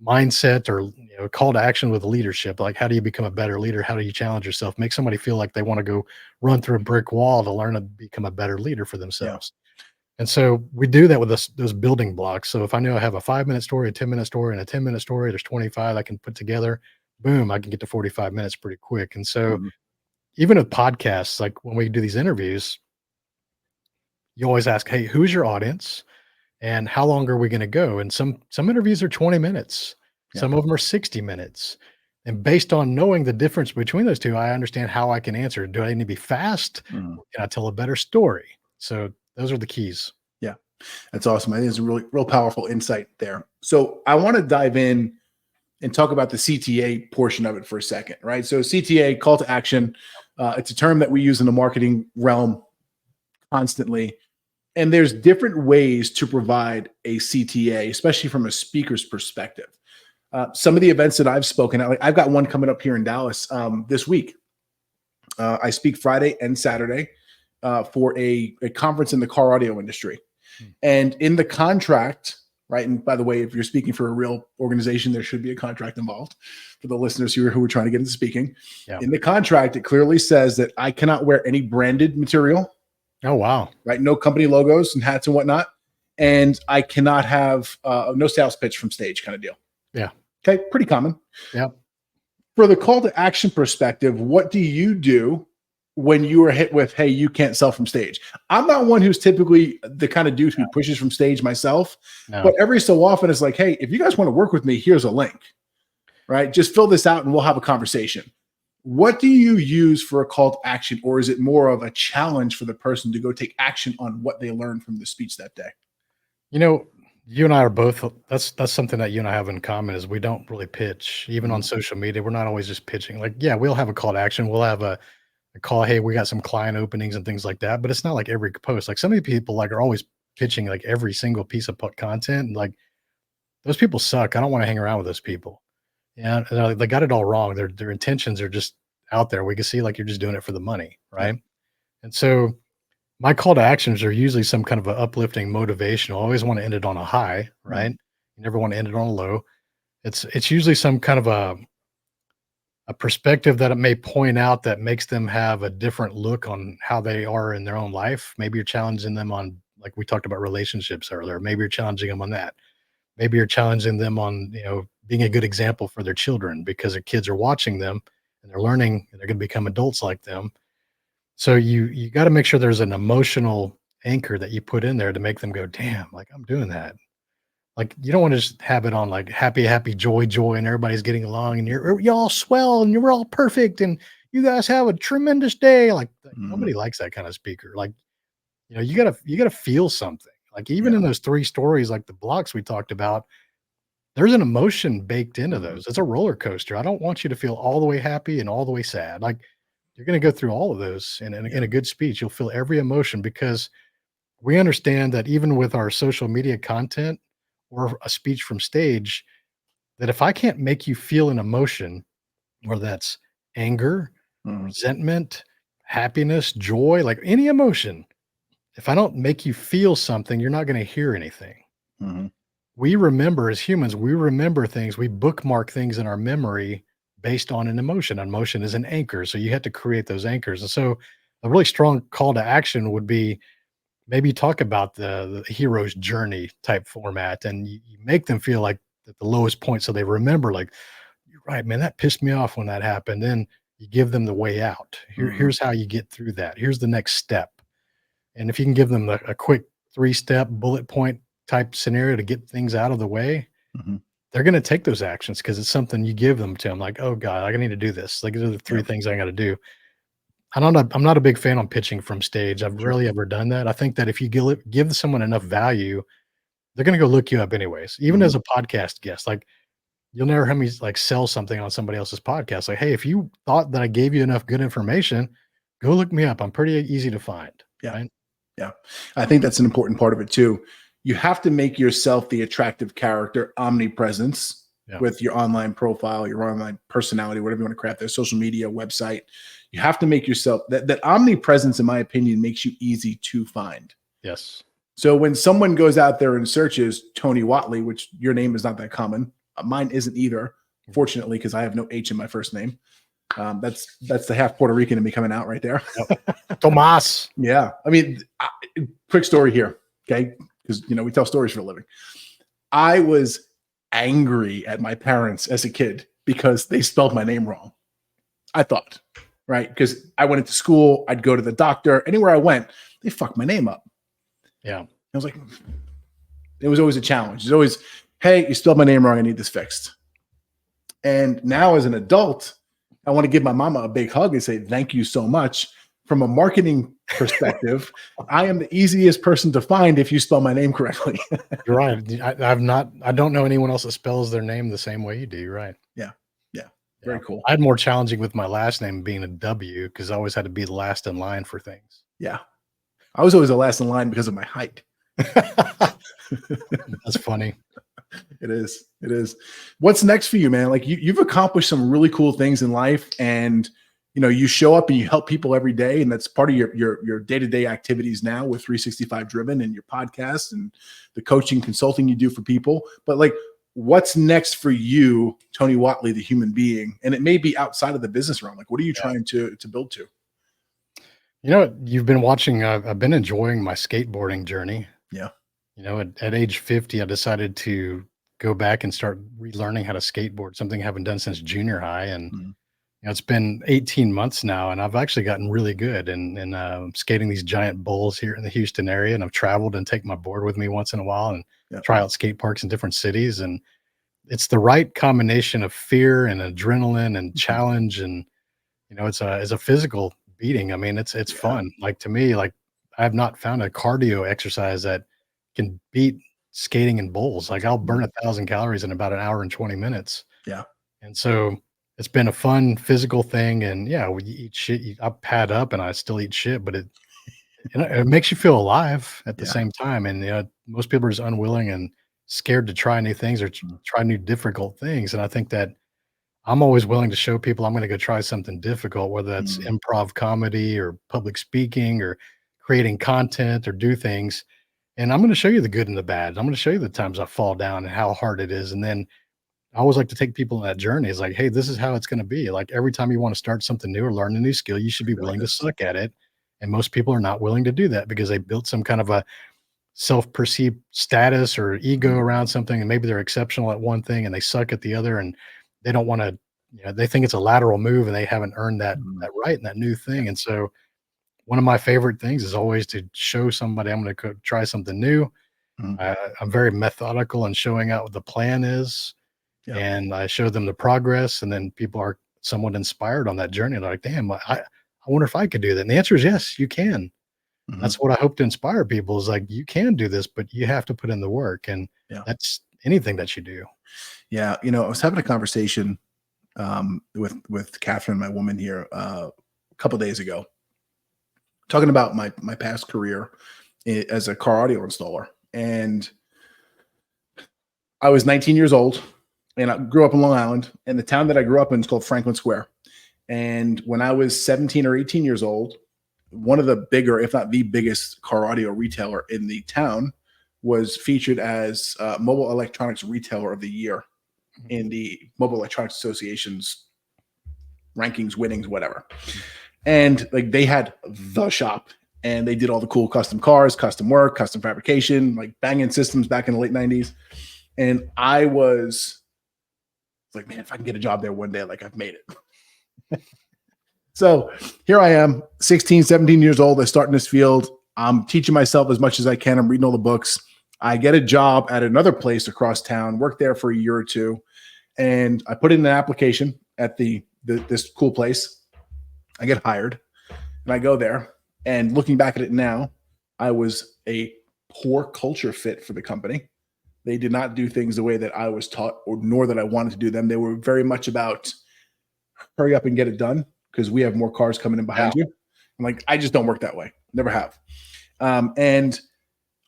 mindset, or call to action with leadership. Like, how do you become a better leader? How do you challenge yourself? Make somebody feel like they want to go run through a brick wall to learn to become a better leader for themselves. And so we do that with those building blocks. So if I know I have a 5-minute story, a 10-minute story, and a 10-minute story, there's 25 I can put together. Boom, I can get to 45 minutes pretty quick. And so even with podcasts, like when we do these interviews, you always ask, hey, who's your audience? And how long are we going to go? And some interviews are 20 minutes. Some of them are 60 minutes. And based on knowing the difference between those two, I understand how I can answer. Do I need to be fast? Or can I tell a better story? So those are the keys. Yeah. That's awesome. I think it's a real powerful insight there. So I want to dive in and talk about the CTA portion of it for a second, right? So CTA, call to action, it's a term that we use in the marketing realm constantly. And there's different ways to provide a CTA, especially from a speaker's perspective. Some of the events that I've spoken at, like I've got one coming up here in Dallas this week. I speak Friday and Saturday for a conference in the car audio industry. And in the contract, right, and by the way, if you're speaking for a real organization, there should be a contract involved for the listeners who are trying to get into speaking. In the contract, it clearly says that I cannot wear any branded material. Oh, wow. Right. No company logos and hats and whatnot. And I cannot have no sales pitch from stage kind of deal. Yeah. Okay. Pretty common. Yeah. For the call to action perspective, what do you do when you are hit with, hey, you can't sell from stage? I'm not one who's typically the kind of dude who pushes from stage myself, but every so often it's like, hey, if you guys want to work with me, here's a link, right? Just fill this out and we'll have a conversation. What do you use for a call to action, or is it more of a challenge for the person to go take action on what they learned from the speech that day? You and I are both, that's something that you and I have in common, is we don't really pitch. Even on social media, we're not always just pitching. Like, yeah, we'll have a call to action. We'll have a call, hey, we got some client openings and things like that. But it's not like every post. Like, some of the people like are always pitching like every single piece of content. And like, those people suck. I don't want to hang around with those people. Yeah, they got it all wrong. Their intentions are just out there. We can see like you're just doing it for the money, Yeah. right? And so my call to actions are usually some kind of a uplifting motivational. I always want to end it on a high, Right. right? You never want to end it on a low. It's usually some kind of a perspective that it may point out that makes them have a different look on how they are in their own life. Maybe you're challenging them on, like we talked about relationships earlier. Maybe you're challenging them on that. Maybe you're challenging them on, being a good example for their children because their kids are watching them and they're learning and they're going to become adults like them. So you got to make sure there's an emotional anchor that you put in there to make them go, damn, like I'm doing that. Like you don't want to just have it on like happy, happy, joy, joy, and everybody's getting along and you're all swell and you're all perfect and you guys have a tremendous day. Like Mhm. nobody likes that kind of speaker. Like, you gotta feel something. Like even Yeah. in those three stories, like the blocks we talked about, there's an emotion baked into Mhm. those. It's a roller coaster. I don't want you to feel all the way happy and all the way sad. Like you're going to go through all of those in Yeah. a good speech. You'll feel every emotion because we understand that even with our social media content or a speech from stage, that if I can't make you feel an emotion, whether that's anger, Mhm. resentment, happiness, joy, like any emotion, if I don't make you feel something, you're not going to hear anything. Mhm. We remember as humans, we remember things, we bookmark things in our memory based on an emotion. Emotion is an anchor. So you have to create those anchors. And so a really strong call to action would be maybe talk about the hero's journey type format and you make them feel like at the lowest point so they remember like you're right, man, that pissed me off when that happened. Then you give them the way out. Mhm. Here's how you get through that. Here's the next step. And if you can give them a quick three-step bullet point type scenario to get things out of the way, Mhm. they're gonna take those actions because it's something you give them to them. Like, "Oh god, I need to do this. Like, these are the 3 Yeah. things I gotta do." I'm not a big fan on pitching from stage. I've Sure. rarely ever done that. I think that if you give someone enough value, they're gonna go look you up anyways, even Mhm. as a podcast guest. Like, you'll never hear me, like, sell something on somebody else's podcast. Like, "Hey, if you thought that I gave you enough good information, go look me up. I'm pretty easy to find." Yeah. Right? Yeah. I think that's an important part of it too. You have to make yourself the attractive character, omnipresence Yeah. with your online profile, your online personality, whatever you want to craft their social media, website. You have to make yourself that omnipresence, in my opinion, makes you easy to find. Yes. So when someone goes out there and searches Tony Whatley, which your name is not that common, mine isn't either, fortunately, because I have no H in my first name. That's the half Puerto Rican in me coming out right there. Yep. Tomas. Yeah, I mean, quick story here, okay? Because we tell stories for a living. I was angry at my parents as a kid because they spelled my name wrong. I thought, right? Because I went into school, I'd go to the doctor, anywhere I went, they fucked my name up. Yeah. I was like, it was always a challenge. It's always, hey, you spelled my name wrong. I need this fixed. And now as an adult, I want to give my mama a big hug and say, thank you so much. From a marketing perspective, I am the easiest person to find if you spell my name correctly. You're right. I don't know anyone else that spells their name the same way you do. You're right. Yeah. Yeah. Yeah. Very cool. I had more challenging with my last name being a W because I always had to be the last in line for things. Yeah. I was always the last in line because of my height. That's funny. It is. It is. What's next for you, man? Like you've accomplished some really cool things in life, and you show up and you help people every day, and that's part of your day-to-day activities now with 365 Driven and your podcast and the coaching consulting you do for people. But like, what's next for you, Tony Whatley, the human being? And it may be outside of the business realm. Like, what are you Yeah. trying to build to? You've been watching. I've been enjoying my skateboarding journey. Yeah. At age 50, I decided to go back and start relearning how to skateboard, something I haven't done since junior high. And Mhm. it's been 18 months now, and I've actually gotten really good in skating these giant bowls here in the Houston area. And I've traveled and take my board with me once in a while and Yeah. try out skate parks in different cities. And it's the right combination of fear and adrenaline and Mhm. challenge. And it's a physical beating. I mean, it's Yeah. fun. Like to me, like I have not found a cardio exercise that can beat skating and bowls. Like I'll burn 1,000 calories in about an hour and 20 minutes. Yeah. And so it's been a fun physical thing. And yeah, when you eat shit, I pad up and I still eat shit, but it makes you feel alive at the Yeah. same time. And most people are just unwilling and scared to try new things or Mhm. try new difficult things. And I think that I'm always willing to show people I'm going to go try something difficult, whether that's improv comedy or public speaking or creating content or do things. And I'm going to show you the good and the bad. I'm going to show you the times I fall down and how hard it is. And then I always like to take people on that journey. It's like, hey, this is how it's going to be. Like every time you want to start something new or learn a new skill, you should be willing to suck at it. And most people are not willing to do that because they built some kind of a self-perceived status or ego around something. And maybe they're exceptional at one thing and they suck at the other. And they don't want to, they think it's a lateral move and they haven't earned that right in that new thing. And so one of my favorite things is always to show somebody I'm going to try something new. I'm very methodical in showing out what the plan is. And I show them the progress, and then people are somewhat inspired on that journey. They're like, damn, I wonder if I could do that. And the answer is yes, you can. That's what I hope to inspire people is like, you can do this, but you have to put in the work. And that's anything that you do. Yeah. I was having a conversation with Catherine, my woman here, a couple of days ago, talking about my past career as a car audio installer. And I was 19 years old. And I grew up in Long Island, and the town that I grew up in is called Franklin Square. And when I was 17 or 18 years old, one of the bigger, if not the biggest car audio retailer in the town was featured as Mobile Electronics Retailer of the Year in the Mobile Electronics Association's rankings, winnings, whatever. And like they had the shop, and they did all the cool custom cars, custom work, custom fabrication, like banging systems back in the late 90s. And I was like, man, if I can get a job there one day, like I've made it. So here I am, 16, 17 years old. I start in this field. I'm teaching myself as much as I can. I'm reading all the books. I get a job at another place across town, work there for a year or two. And I put in an application at this cool place. I get hired and I go there. And looking back at it now, I was a poor culture fit for the company. They did not do things the way that I was taught, or nor that I wanted to do them. They were very much about hurry up and get it done because we have more cars coming in behind you. I'm like, I just don't work that way. Never have. And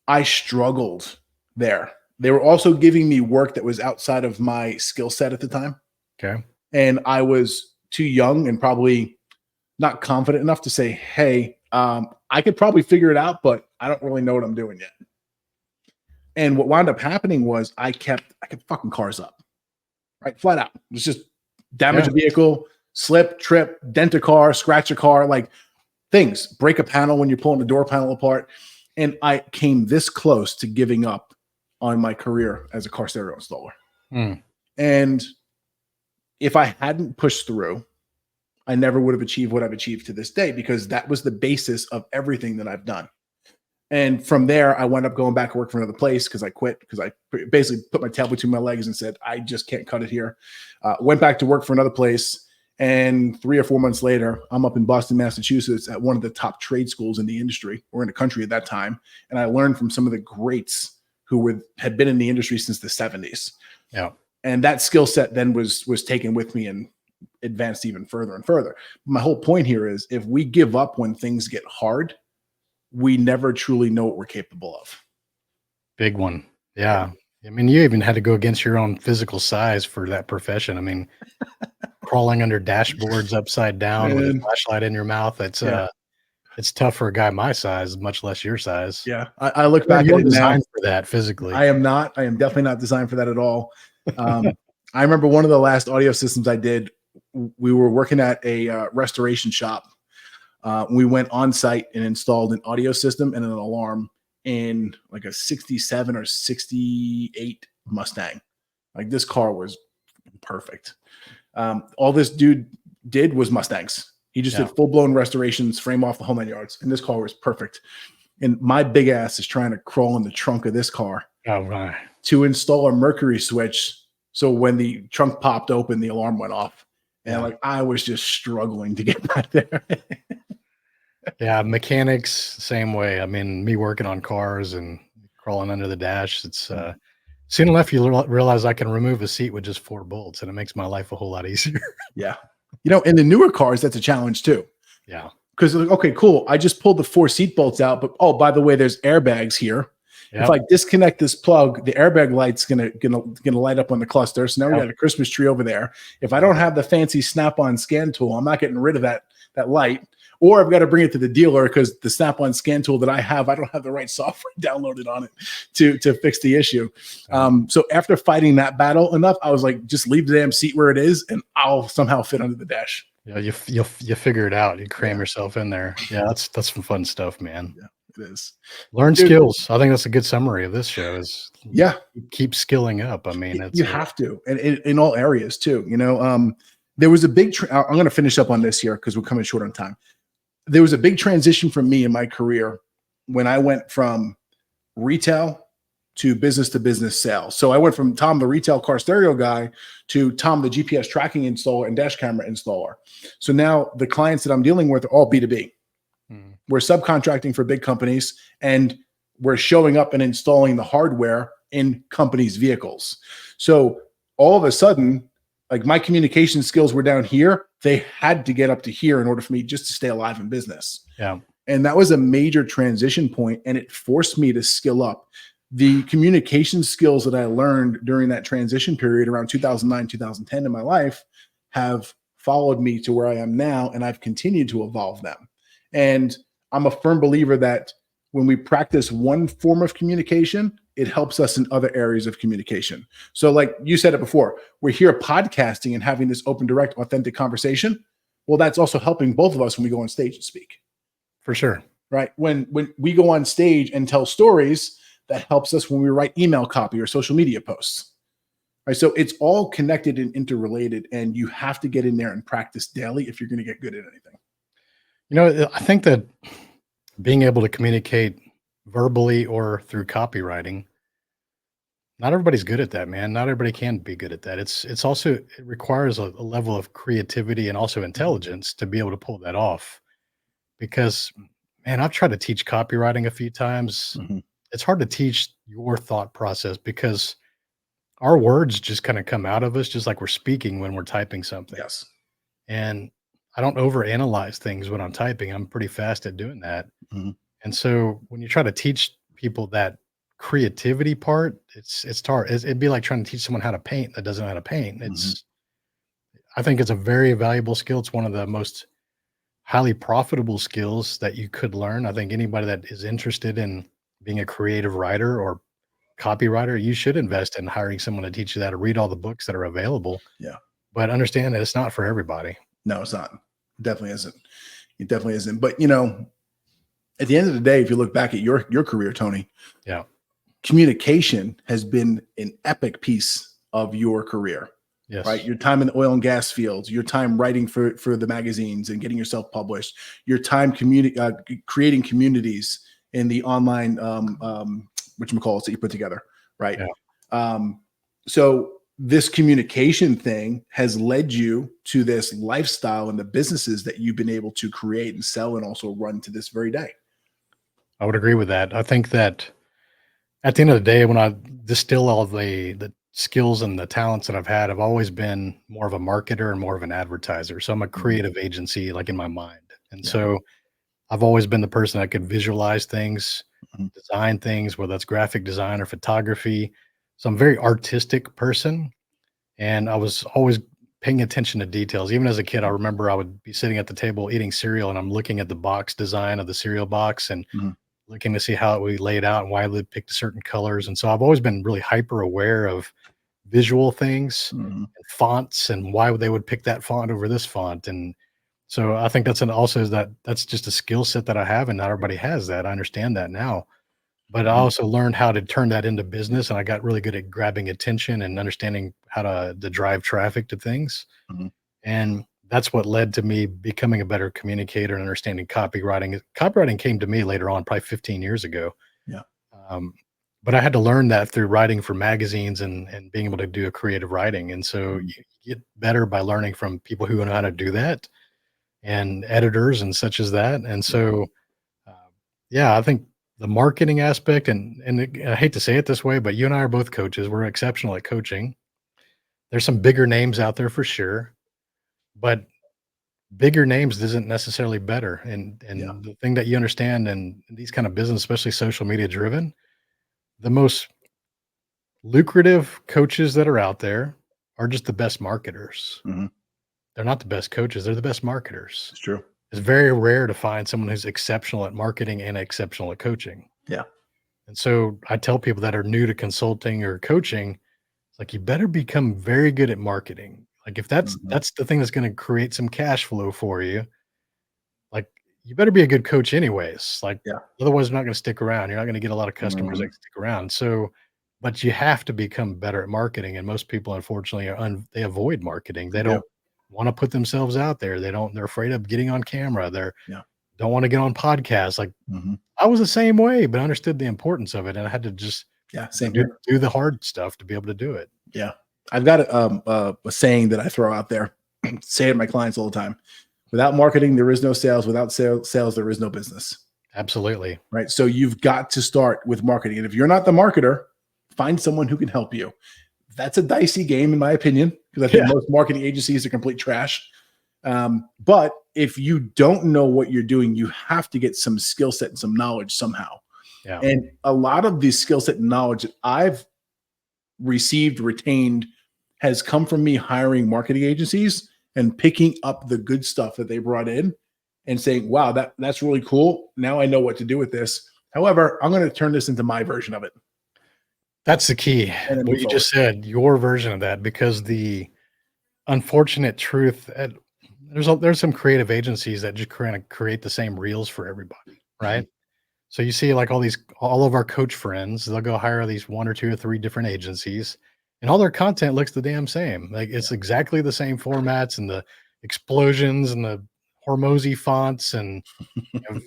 I struggled there. They were also giving me work that was outside of my skill set at the time. Okay. And I was too young and probably not confident enough to say, hey, I could probably figure it out, but I don't really know what I'm doing yet. And what wound up happening was I kept fucking cars up, right? Flat out. It was just damage a vehicle, slip, trip, dent a car, scratch a car, like things, break a panel when you're pulling the door panel apart. And I came this close to giving up on my career as a car stereo installer. And if I hadn't pushed through, I never would have achieved what I've achieved to this day, because that was the basis of everything that I've done. And from there, I wound up going back to work for another place because I quit, because I basically put my tail between my legs and said, I just can't cut it here. Went back to work for another place. And 3 or 4 months later, I'm up in Boston, Massachusetts at one of the top trade schools in the industry, or in the country at that time. And I learned from some of the greats who had been in the industry since the 70s. Yeah. And that skill set then was taken with me and advanced even further and further. My whole point here is, if we give up when things get hard, we never truly know what we're capable of. Big one. Yeah. I mean, you even had to go against your own physical size for that profession. I mean, crawling under dashboards upside down with a flashlight in your mouth. It's tough for a guy my size, much less your size. Yeah. I look back at it now. For that physically. I am definitely not designed for that at all. I remember one of the last audio systems I did, we were working at a restoration shop. We went on site and installed an audio system and an alarm in like a 67 or 68 Mustang. Like, this car was perfect. All this dude did was Mustangs. He just did full-blown restorations, frame off the whole 9 yards. And this car was perfect. And my big ass is trying to crawl in the trunk of this car to install a Mercury switch. So when the trunk popped open, the alarm went off. And like, I was just struggling to get back there. Yeah, mechanics, same way. I mean, me working on cars and crawling under the dash, it's soon enough you realize I can remove a seat with just 4 bolts, and it makes my life a whole lot easier. Yeah. In the newer cars, that's a challenge too. Yeah. Because, okay, cool, I just pulled the 4 seat bolts out, but oh, by the way, there's airbags here. If Yep. I disconnect this plug, the airbag light's gonna light up on the cluster. So now we Yep. got a Christmas tree over there. If I don't have the fancy Snap-on scan tool, I'm not getting rid of that light. Or I've got to bring it to the dealer because the Snap-on scan tool that I don't have the right software downloaded on it to fix the issue. So after fighting that battle enough, I was like, just leave the damn seat where it is, and I'll somehow fit under the dash. Yeah, you figure it out. You cram yourself in there. Yeah, that's some fun stuff, man. Yeah, it is. Learn Dude. skills. I think that's a good summary of this show. Is Yeah, keep skilling up. I mean, it's you have to, and in all areas too. There was a big. I'm going to finish up on this here because we're coming short on time. There was a big transition for me in my career when I went from retail to business sales. So I went from Tom, the retail car stereo guy, to Tom, the GPS tracking installer and dash camera installer. So now the clients that I'm dealing with are all B2B. We're subcontracting for big companies, and we're showing up and installing the hardware in companies' vehicles. So all of a sudden, like, my communication skills were down here. They had to get up to here in order for me just to stay alive in business. Yeah. And that was a major transition point, and it forced me to skill up. The communication skills that I learned during that transition period around 2009, 2010 in my life have followed me to where I am now, and I've continued to evolve them. And I'm a firm believer that when we practice one form of communication, it helps us in other areas of communication. So like you said it before, we're here podcasting and having this open, direct, authentic conversation. Well, that's also helping both of us when we go on stage and speak. For sure. Right? When we go on stage and tell stories, that helps us when we write email copy or social media posts. Right? So it's all connected and interrelated, and you have to get in there and practice daily if you're going to get good at anything. I think that being able to communicate verbally or through copywriting, not everybody's good at that, man. Not everybody can be good at that. It's also, it requires a level of creativity and also intelligence to be able to pull that off. Because, man, I've tried to teach copywriting a few times. It's hard to teach your thought process because our words just kind of come out of us just like we're speaking when we're typing something. Yes. And I don't overanalyze things when I'm typing. I'm pretty fast at doing that. And so when you try to teach people that creativity part, it's hard. It'd be like trying to teach someone how to paint that doesn't know how to paint. I think it's a very valuable skill. It's one of the most highly profitable skills that you could learn. I think anybody that is interested in being a creative writer or copywriter, you should invest in hiring someone to teach you that, to read all the books that are available. Yeah. But understand that it's not for everybody. No, it's not. It definitely isn't. It definitely isn't. But at the end of the day, if you look back at your career, Tony, communication has been an epic piece of your career. Yes. Right. Your time in the oil and gas fields, your time writing for the magazines and getting yourself published, your time creating communities in the online whatchamacallits that you put together. Right. Yeah. So this communication thing has led you to this lifestyle and the businesses that you've been able to create and sell and also run to this very day. I would agree with that. I think that at the end of the day, when I distill all the skills and the talents that I've had, I've always been more of a marketer and more of an advertiser. So I'm a creative agency, like in my mind. And so I've always been the person that could visualize things, design things, whether that's graphic design or photography. So I'm a very artistic person. And I was always paying attention to details. Even as a kid, I remember I would be sitting at the table eating cereal and I'm looking at the box design of the cereal box and looking to see how we laid out and why they picked certain colors. And so I've always been really hyper aware of visual things and fonts and why they would pick that font over this font. And so I think that's just a skill set that I have, and not everybody has that. I understand that now, but I also learned how to turn that into business, and I got really good at grabbing attention and understanding how to drive traffic to things. And that's what led to me becoming a better communicator and understanding copywriting. Copywriting came to me later on, probably 15 years ago. Yeah. But I had to learn that through writing for magazines and being able to do a creative writing. And so you get better by learning from people who know how to do that, and editors and such as that. And so, I think the marketing aspect, and I hate to say it this way, but you and I are both coaches. We're exceptional at coaching. There's some bigger names out there for sure, but bigger names isn't necessarily better. And the thing that you understand in these kind of business, especially social media driven, the most lucrative coaches that are out there are just the best marketers. Mhm. They're not the best coaches. They're the best marketers. It's true. It's very rare to find someone who's exceptional at marketing and exceptional at coaching. Yeah. And so I tell people that are new to consulting or coaching, it's like, you better become very good at marketing. Like if that's the thing that's going to create some cash flow for you, like you better be a good coach anyways. Like Yeah. otherwise you're not going to stick around. You're not going to get a lot of customers that stick around. So, but you have to become better at marketing. And most people, unfortunately, they avoid marketing. They don't want to put themselves out there. They're afraid of getting on camera. Don't want to get on podcasts. Like I was the same way, but I understood the importance of it. And I had to just do the hard stuff to be able to do it. Yeah. I've got a saying that I throw out there, say it to my clients all the time. Without marketing, there is no sales. Without sales, there is no business. Absolutely. Right. So you've got to start with marketing. And if you're not the marketer, find someone who can help you. That's a dicey game, in my opinion, because I think most marketing agencies are complete trash. But if you don't know what you're doing, you have to get some skill set and some knowledge somehow. Yeah. And a lot of the skill set and knowledge that I've retained has come from me hiring marketing agencies and picking up the good stuff that they brought in and saying, wow, that's really cool. Now I know what to do with this. However, I'm going to turn this into my version of it. That's the key. What you just said, your version of that, because the unfortunate truth, there's some creative agencies that just kind of create the same reels for everybody, right? So you see like all of our coach friends, they'll go hire these 1 or 2 or 3 different agencies and all their content looks the damn same. Like it's exactly the same formats and the explosions and the Hormozy fonts and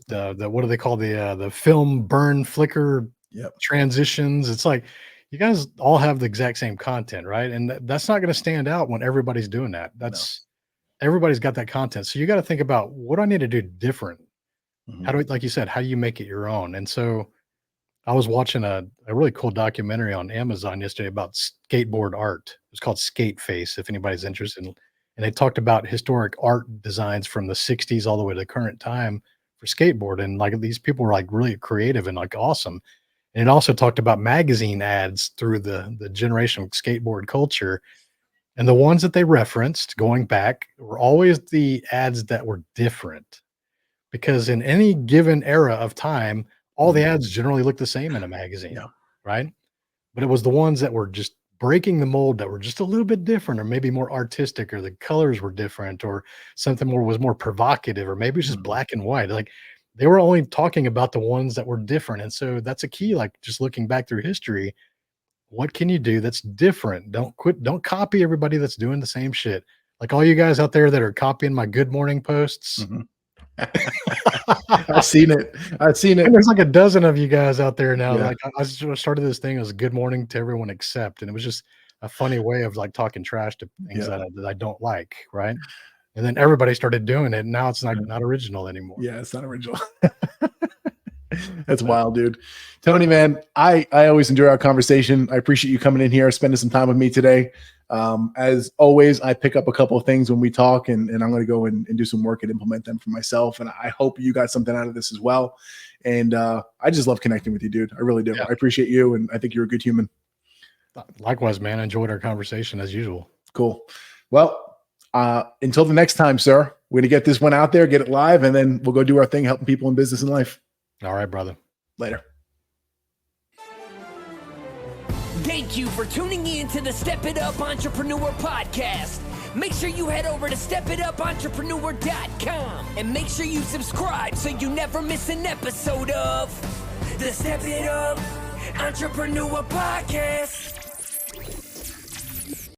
the what do they call the film burn flicker transitions. It's like you guys all have the exact same content, right? And that's not going to stand out when everybody's doing that. Everybody's got that content. So you got to think about, what do I need to do different? How do like you said, how do you make it your own? And so I was watching a really cool documentary on Amazon yesterday about skateboard art. It was called Skate Face, if anybody's interested. And they talked about historic art designs from the 60s all the way to the current time for skateboard. And like these people were like really creative and like awesome. And it also talked about magazine ads through the generation of skateboard culture. And the ones that they referenced going back were always the ads that were different. Because in any given era of time, all the ads generally look the same in a magazine, right? But it was the ones that were just breaking the mold, that were just a little bit different, or maybe more artistic, or the colors were different, or something was more provocative, or maybe it's just black and white. Like they were only talking about the ones that were different. And so that's a key, like just looking back through history, what can you do that's different? Don't copy everybody that's doing the same shit. Like all you guys out there that are copying my good morning posts. I've seen it. And there's like a dozen of you guys out there now. Like I started this thing as good morning to everyone except, and it was just a funny way of like talking trash to things that I don't like, right? And then everybody started doing it, and now it's not original anymore. Yeah, it's not original. That's wild, dude. Tony, man, I always enjoy our conversation. I appreciate you coming in here, spending some time with me today. As always, I pick up a couple of things when we talk, and I'm going to go and do some work and implement them for myself. And I hope you got something out of this as well. And I just love connecting with you, dude. I really do. I appreciate you, and I think you're a good human. Likewise, man. I enjoyed our conversation as usual. Cool. Well, until the next time, sir, we're going to get this one out there, get it live, and then we'll go do our thing, helping people in business and life. All right, brother. Later. Thank you for tuning in to the Step It Up Entrepreneur Podcast. Make sure you head over to stepitupentrepreneur.com and make sure you subscribe so you never miss an episode of the Step It Up Entrepreneur Podcast.